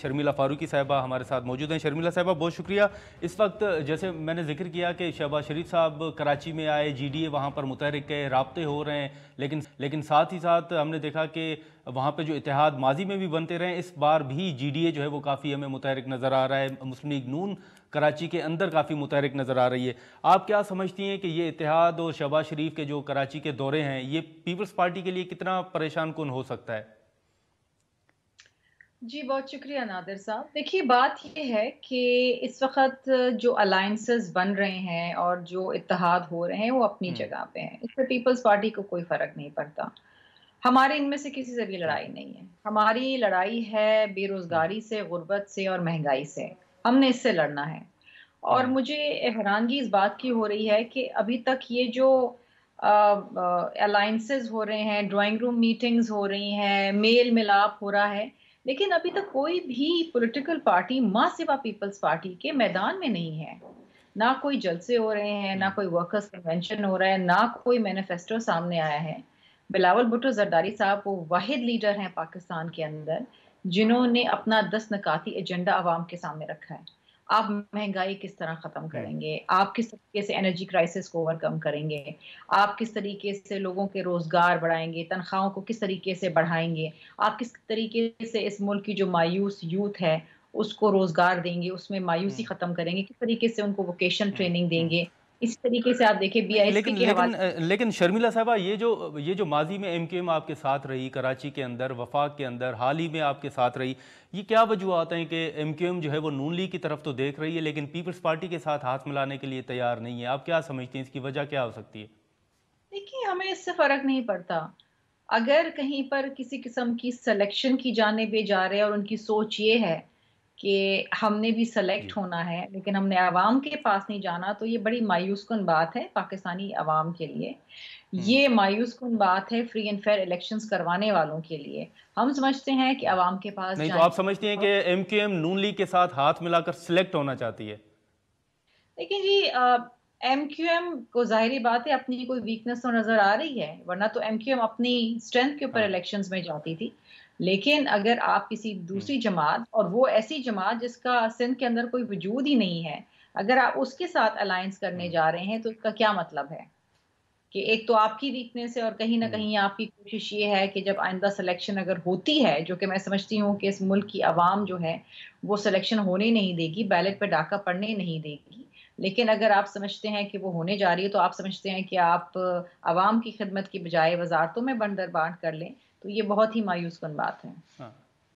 शर्मिला फारूकी साहिबा हमारे साथ मौजूद हैं। शर्मिला साहिबा, बहुत शुक्रिया। इस वक्त जैसे मैंने जिक्र किया कि शहबाज शरीफ साहब कराची में आए, GDA वहाँ पर मुतहरिक है, राब्ते हो रहे हैं, लेकिन साथ ही साथ हमने देखा कि वहाँ पे जो इत्तेहाद माजी में भी बनते रहे, इस बार भी GDA जो है वो काफ़ी हमें मुतहरिक नज़र आ रहा है। मुस्लिम लीग नून कराची के अंदर काफ़ी मुतहरिक नज़र आ रही है। आप क्या समझती हैं कि ये इत्तेहाद और शहबाज शरीफ के जो कराची के दौरे हैं, ये पीपल्स पार्टी के लिए कितना परेशान कुन हो सकता है? जी, बहुत शुक्रिया नादिर साहब। देखिए, बात ये है कि इस वक़्त जो अलायंसेस बन रहे हैं और जो इत्तेहाद हो रहे हैं, वो अपनी हम्म। जगह पे हैं। इससे पीपल्स पार्टी को कोई फ़र्क नहीं पड़ता। हमारे इनमें से किसी से भी ठीक लड़ाई है। नहीं है। हमारी लड़ाई है हम्म। बेरोज़गारी से, गुर्बत से और महँगाई से। हमने इससे लड़ना है। और हम्म। मुझे हैरानगी इस बात की हो रही है कि अभी तक ये जो अलायंसेस हो रहे हैं, ड्राइंग रूम मीटिंग्स हो रही हैं, मेल मिलाप हो रहा है, लेकिन अभी तक कोई भी पॉलिटिकल पार्टी माँ सिवा पीपल्स पार्टी के मैदान में नहीं है। ना कोई जलसे हो रहे हैं, ना हम्म। कोई वर्कर्स कन्वेंशन हो रहा है, ना कोई मैनिफेस्टो सामने आया है। बिलावल भुट्टो जरदारी साहब वो वाहिद लीडर हैं पाकिस्तान के अंदर जिन्होंने अपना 10 नकाती एजेंडा अवाम के सामने रखा है। आप महंगाई किस तरह खत्म हम्म। करेंगे, आप किस तरीके से एनर्जी क्राइसिस को ओवरकम करेंगे, आप किस तरीके से लोगों के रोजगार बढ़ाएंगे, तनख्वाहों को किस तरीके से बढ़ाएंगे, आप किस तरीके से इस मुल्क की जो मायूस यूथ है उसको रोजगार देंगे, उसमें मायूसी हम्म। खत्म करेंगे, किस तरीके से उनको वोकेशनल हम्म। ट्रेनिंग हम्म। देंगे। इस तरीके से आप देखिए नहीं, BISP लेकिन के लेकिन हवाले। लेकिन शर्मिला साहबा, ये जो माजी में MQM आपके साथ रही, कराची के अंदर, वफाक के अंदर, हाल ही में आपके साथ रही, ये क्या वजूहत हैं कि MQM जो है वो नून लीग की तरफ तो देख रही है लेकिन पीपल्स पार्टी के साथ हाथ मिलाने के लिए तैयार नहीं है? आप क्या समझती हैं, इसकी वजह क्या हो सकती है? देखिए, हमें इससे फर्क नहीं पड़ता। अगर कहीं पर किसी किस्म की सिलेक्शन की जानिब ये जा रहे हैं और उनकी सोच ये है कि हमने भी सेलेक्ट जी। होना है लेकिन हमने अवाम के पास नहीं जाना, तो ये बड़ी मायूस कुन बात है पाकिस्तानी अवाम के लिए। हम्म। ये मायूस कुन बात है फ्री एंड फेयर इलेक्शंस करवाने वालों के लिए। हम समझते हैं कि हम्म। अवाम के पास नहीं, तो जाएं। आप समझती हैं कि MQM नून लीग के साथ हाथ मिलाकर सिलेक्ट होना चाहती है? लेकिन जी MQM को ज़ाहिरी बात है अपनी कोई वीकनेस तो नज़र आ रही है, वरना तो MQM अपनी स्ट्रेंथ के ऊपर हाँ। इलेक्शंस में जाती थी। लेकिन अगर आप किसी हम्म। दूसरी जमात और वो ऐसी जमात जिसका सिंध के अंदर कोई वजूद ही नहीं है, अगर आप उसके साथ अलायंस करने हम्म। जा रहे हैं तो उसका क्या मतलब है? कि एक तो आपकी वीकनेस है और कहीं न हम्म। कहीं आपकी कोशिश ये है कि जब आइंदा सिलेक्शन अगर होती है, जो कि मैं समझती हूँ कि इस मुल्क की अवाम जो है, वो सिलेक्शन होने नहीं देगी, बैलेट पे डाका पड़ने नहीं देगी। लेकिन अगर आप समझते हैं कि वो होने जा रही है, तो आप समझते हैं कि आप अवाम की खिदमत की बजाय वज़ारतों में बंट-दर-बांट कर लें, तो ये बहुत ही मायूस कुन बात है। हाँ।